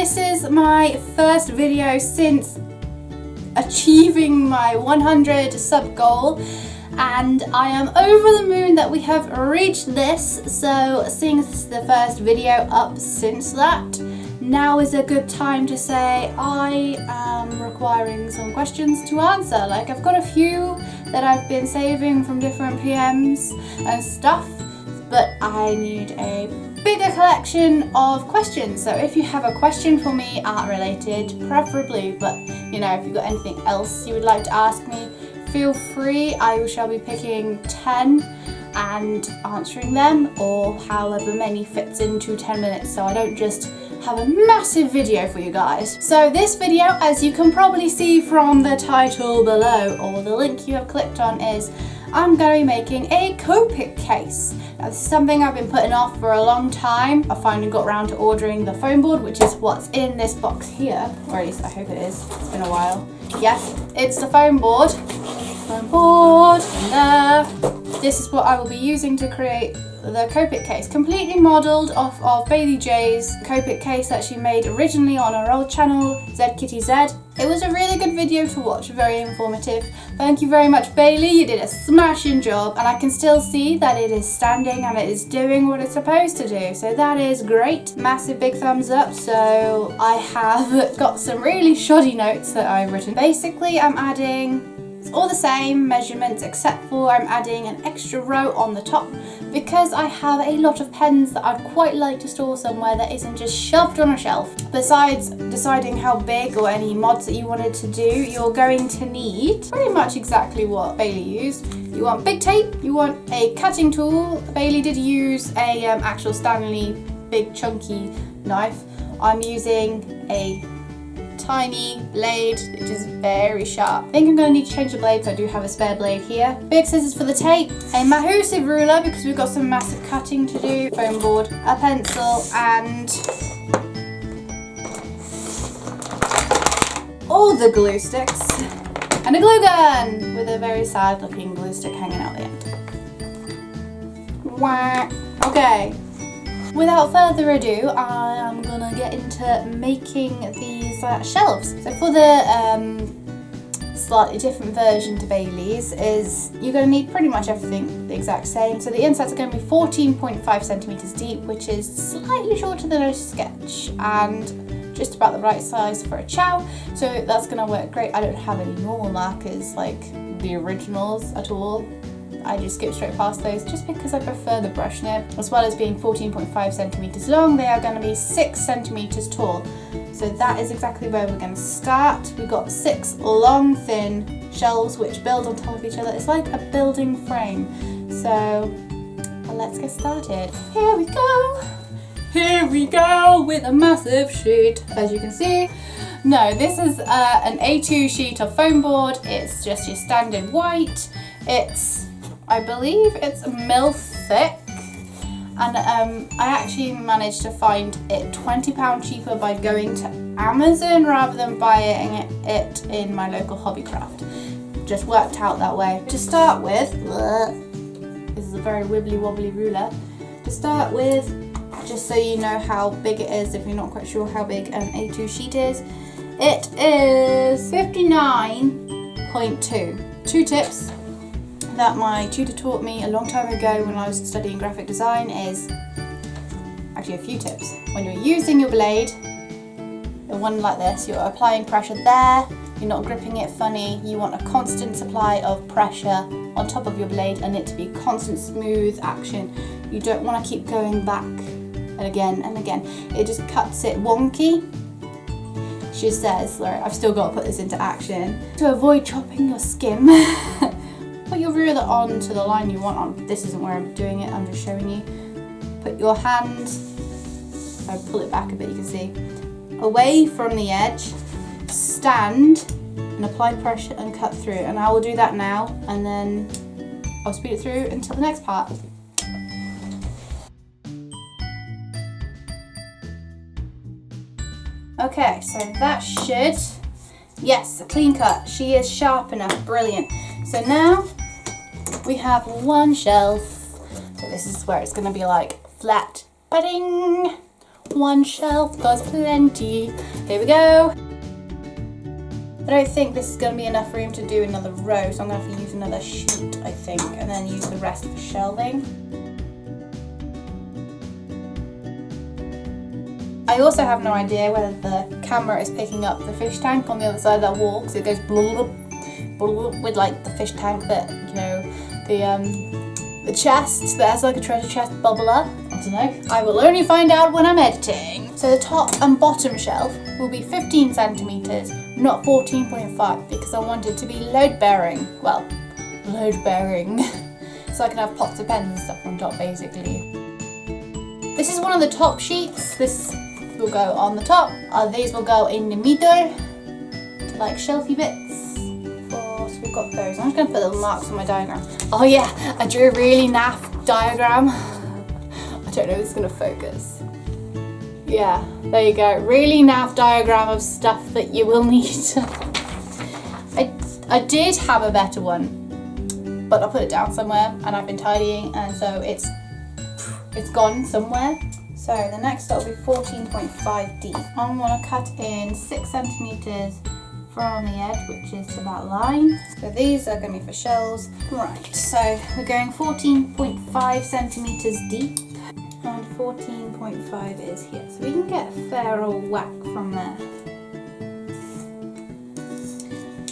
this is my first video since achieving my 100 sub goal, and I am over the moon that we have reached this. So seeing this is the first video up since that, now is a good time to say I am requiring some questions to answer. Like, I've got a few that I've been saving from different PMs and stuff, but I need a bigger collection of questions. So if you have a question for me, art related preferably, but you know, if you've got anything else you would like to ask me, feel free. I shall be picking 10 and answering them, or however many fits into 10 minutes, so I don't just have a massive video for you guys. So this video, as you can probably see from the title below or the link you have clicked on, is I'm going to be making a Copic case. Now, this is something I've been putting off for a long time. I finally got around to ordering the foam board, which is what's in this box here, or at least I hope it is. It's been a while. Yes, it's the foam board. Foam board in there. This is what I will be using to create the Copic case, completely modelled off of Bailey J's Copic case that she made originally on her old channel, ZKittyZ. It was a really good video to watch, very informative. Thank you very much, Bailey, you did a smashing job, and I can still see that it is standing and it is doing what it's supposed to do, so that is great. Massive big thumbs up. So I have got some really shoddy notes that I've written. Basically, I'm adding all the same measurements, except for I'm adding an extra row on the top because I have a lot of pens that I'd quite like to store somewhere that isn't just shoved on a shelf. Besides deciding how big or any mods that you wanted to do, you're going to need pretty much exactly what Bailey used. You want big tape, you want a cutting tool. Bailey did use a actual Stanley big chunky knife. I'm using a tiny blade which is very sharp. I think I'm going to need to change the blade, so I do have a spare blade here. Big scissors for the tape, a massive ruler because we've got some massive cutting to do, foam board, a pencil, and all the glue sticks, and a glue gun with a very sad looking glue stick hanging out the end. Wah. Okay. Without further ado, I am gonna get into making these shelves. So for the slightly different version to Bailey's is you're gonna need pretty much everything the exact same. So the inserts are gonna be 14.5 centimeters deep, which is slightly shorter than a sketch and just about the right size for a chow. So that's gonna work great. I don't have any normal markers like the originals at all. I just skip straight past those just because I prefer the brush nib. As well as being 14.5 centimeters long, they are going to be 6 centimeters tall. So that is exactly where we're going to start. We've got 6 long, thin shelves which build on top of each other. It's like a building frame. So let's get started. Here we go. Here we go with a massive sheet, as you can see. No, this is an A2 sheet of foam board. It's just your standard white. I believe it's a mil thick, and I actually managed to find it £20 cheaper by going to Amazon rather than buying it in my local Hobbycraft. Just worked out that way. To start with, this is a very wibbly wobbly ruler. To start with, just so you know how big it is if you're not quite sure how big an A2 sheet is, it is 59.2. 2 tips that my tutor taught me a long time ago when I was studying graphic design is actually a few tips. When you're using your blade, the one like this, you're applying pressure there, you're not gripping it funny, you want a constant supply of pressure on top of your blade and it to be constant smooth action. You don't want to keep going back and again and again. It just cuts it wonky. She says, I've still got to put this into action. To avoid chopping your skin, put your ruler on to the line you want on. This isn't where I'm doing it, I'm just showing you. Put your hand, if I pull it back a bit you can see, away from the edge, stand and apply pressure and cut through. And I will do that now and then I'll speed it through until the next part. Okay, so that should, yes, a clean cut. She is sharp enough, brilliant. So now we have one shelf. So this is where it's going to be like flat, padding, one shelf because plenty. Here we go. I don't think this is going to be enough room to do another row, so I'm going to have to use another sheet, I think, and then use the rest for shelving. I also have no idea whether the camera is picking up the fish tank on the other side of that wall, because it goes blub, blub, with like the fish tank that, you know, the chest that has like a treasure chest bubbler. I don't know. I will only find out when I'm editing. So the top and bottom shelf will be 15 centimeters, not 14.5, because I want it to be load bearing. Well, load bearing. So I can have pots of pens and stuff on top, basically. This is one of the top sheets. This will go on the top. These will go in the middle to like shelfy bits. So we've got those. I'm just going to put little marks on my diagram. Oh yeah, I drew a really naff diagram. I don't know if it's going to focus. Yeah, there you go. Really naff diagram of stuff that you will need. I did have a better one, but I put it down somewhere and I've been tidying, and so it's gone somewhere. So the next step will be 14.5 deep. I'm going to cut in 6 centimeters from the edge, which is to that line. So these are going to be for shells. Right, so we're going 14.5 centimeters deep, and 14.5 is here. So we can get a fair old whack from there.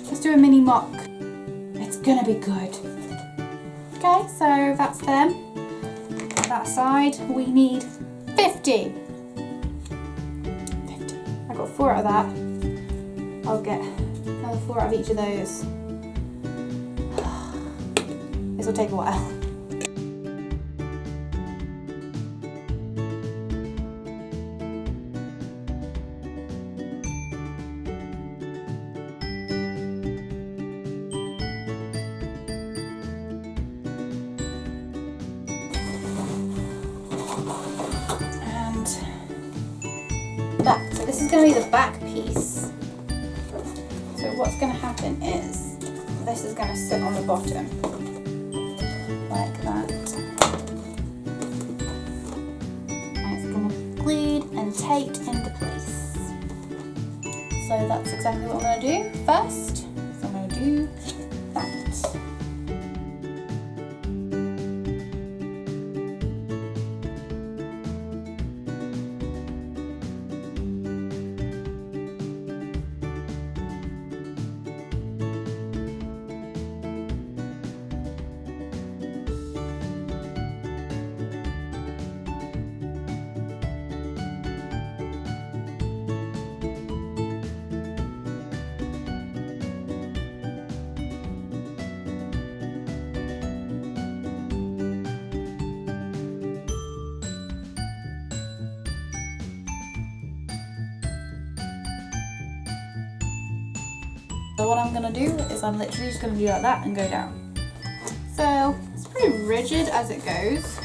Let's do a mini mock. It's gonna be good. Okay, so that's them. That side, we need 50. I got 4 out of that. I'll get another 4 out of each of those. This will take a while. Back. So this is going to be the back piece. So what's going to happen is this is going to sit on the bottom like that, and it's going to be glued and taped into place. So that's exactly what I'm going to do first. So I'm going to do that. So what I'm going to do is I'm literally just going to do like that and go down. So it's pretty rigid as it goes.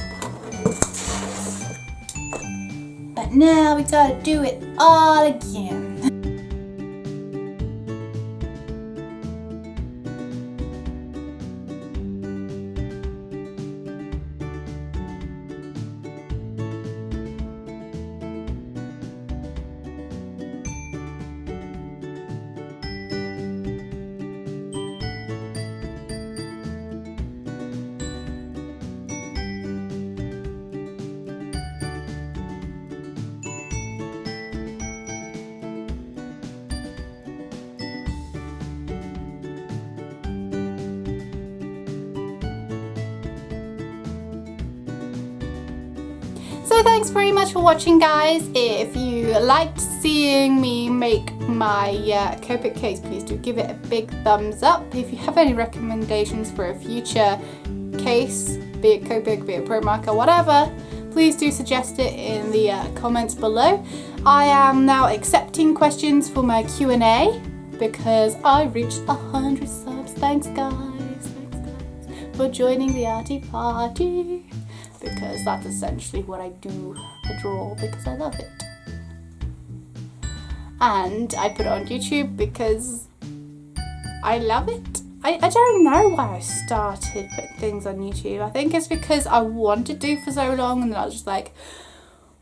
But now we got to do it all again. So thanks very much for watching, guys. If you liked seeing me make my Copic case, please do give it a big thumbs up. If you have any recommendations for a future case, be it Copic, be it Pro Marker, whatever, please do suggest it in the comments below. I am now accepting questions for my Q&A because I reached 100 subs. Thanks guys, for joining the arty party. Because that's essentially what I do, I draw because I love it. And I put it on YouTube because I love it. I don't know why I started putting things on YouTube. I think it's because I wanted to do for so long, and then I was just like,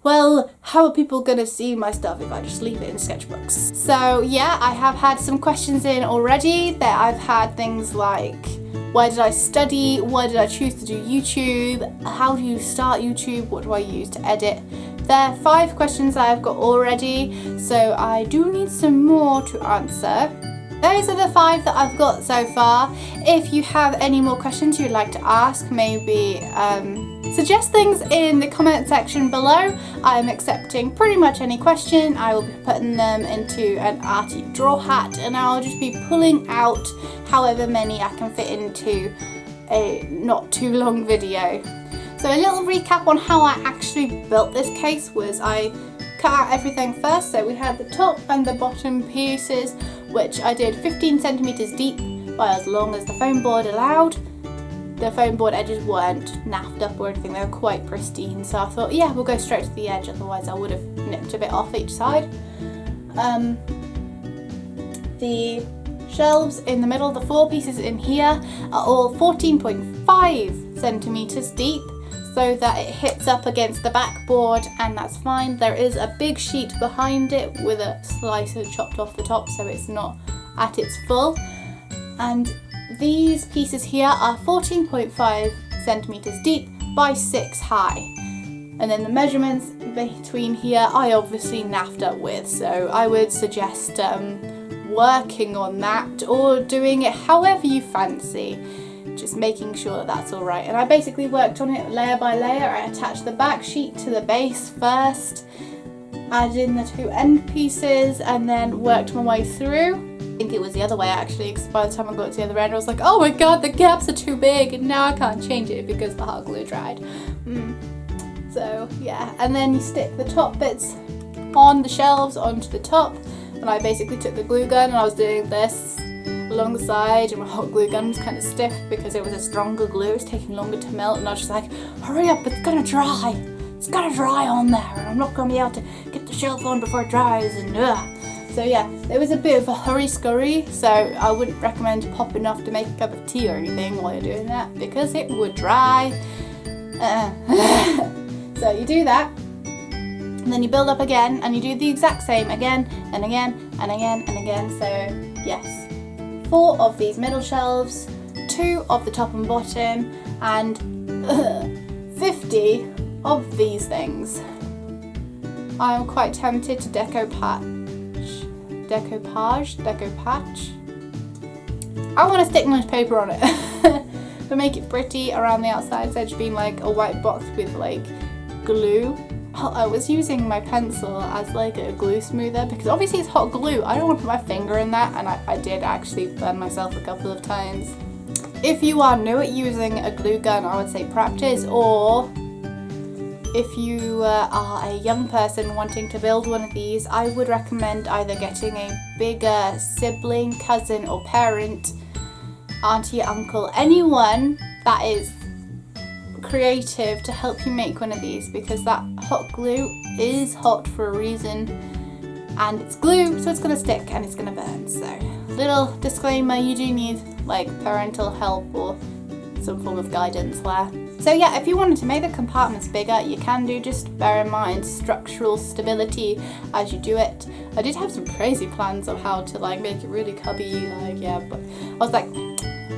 well, how are people gonna see my stuff if I just leave it in sketchbooks? So yeah, I have had some questions in already. That I've had things like, where did I study? Why did I choose to do YouTube? How do you start YouTube? What do I use to edit? There are 5 questions that I've got already, so I do need some more to answer. Those are the 5 that I've got so far. If you have any more questions you'd like to ask, maybe suggest things in the comment section below. I am accepting pretty much any question. I will be putting them into an arty draw hat, and I'll just be pulling out however many I can fit into a not too long video. So a little recap on how I actually built this case was I cut out everything first. So we had the top and the bottom pieces, which I did 15 centimeters deep by as long as the foam board allowed. The foam board edges weren't naffed up or anything, they were quite pristine, so I thought, yeah, we'll go straight to the edge, otherwise I would have nipped a bit off each side. The shelves in the middle, the 4 pieces in here, are all 14.5 centimeters deep, so that it hits up against the backboard, and that's fine. There is a big sheet behind it with a slicer chopped off the top, so it's not at its full. And these pieces here are 14.5 centimeters deep by 6 high. And then the measurements between here I obviously naffed up with, so I would suggest working on that or doing it however you fancy. Just making sure that that's all right. And I basically worked on it layer by layer. I attached the back sheet to the base first, added in the 2 end pieces, and then worked my way through. I think it was the other way actually, because by the time I got to the other end I was like, oh my god, the gaps are too big, and now I can't change it because the hot glue dried. So yeah, and then you stick the top bits on the shelves onto the top, and I basically took the glue gun and I was doing this along the side, and my hot glue gun was kind of stiff because it was a stronger glue. It was taking longer to melt, and I was just like, hurry up, it's gonna dry. It's gonna dry on there, and I'm not gonna be able to get the shelf on before it dries, and So yeah, there was a bit of a hurry scurry, so I wouldn't recommend popping off to make a cup of tea or anything while you're doing that, because it would dry. So you do that, and then you build up again, and you do the exact same again and again and again and again. So yes, 4 of these middle shelves, 2 of the top and bottom, and 50 of these things. I'm quite tempted to decoupage. I want to stick newspaper on it to make it pretty around the outside, instead of being like a white box with like glue. I was using my pencil as like a glue smoother because obviously it's hot glue. I don't want to put my finger in that, and I did actually burn myself a couple of times. If you are new at using a glue gun, I would say practice, or if you are a young person wanting to build one of these, I would recommend either getting a bigger sibling, cousin or parent, auntie, uncle, anyone that is creative to help you make one of these, because that hot glue is hot for a reason, and it's glue, so it's going to stick and it's going to burn. So little disclaimer, you do need like parental help or some form of guidance there. So yeah, if you wanted to make the compartments bigger, you can do, just bear in mind structural stability as you do it. I did have some crazy plans of how to like make it really cubby, like yeah, but I was like,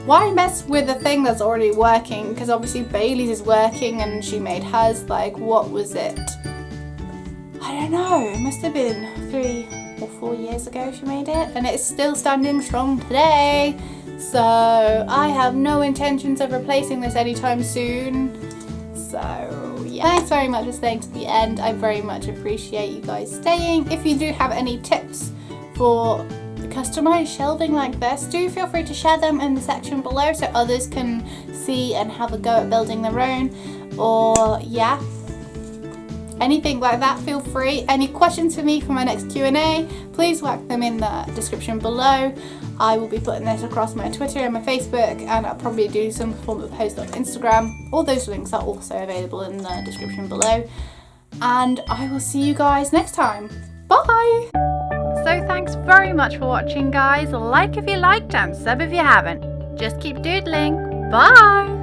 why mess with a thing that's already working? Because obviously Bailey's is working and she made hers, like what was it? I don't know, it must have been 3 or 4 years ago she made it, and it's still standing strong today. So I have no intentions of replacing this anytime soon. So yeah, thanks very much for staying to the end. I very much appreciate you guys staying. If you do have any tips for customized shelving like this, do feel free to share them in the section below so others can see and have a go at building their own. Or yeah, anything like that, feel free. Any questions for me for my next Q&A, please whack them in the description below. I will be putting this across my Twitter and my Facebook, and I'll probably do some form of post on Instagram. All those links are also available in the description below. And I will see you guys next time. Bye! So thanks very much for watching, guys. Like if you liked and sub if you haven't. Just keep doodling. Bye!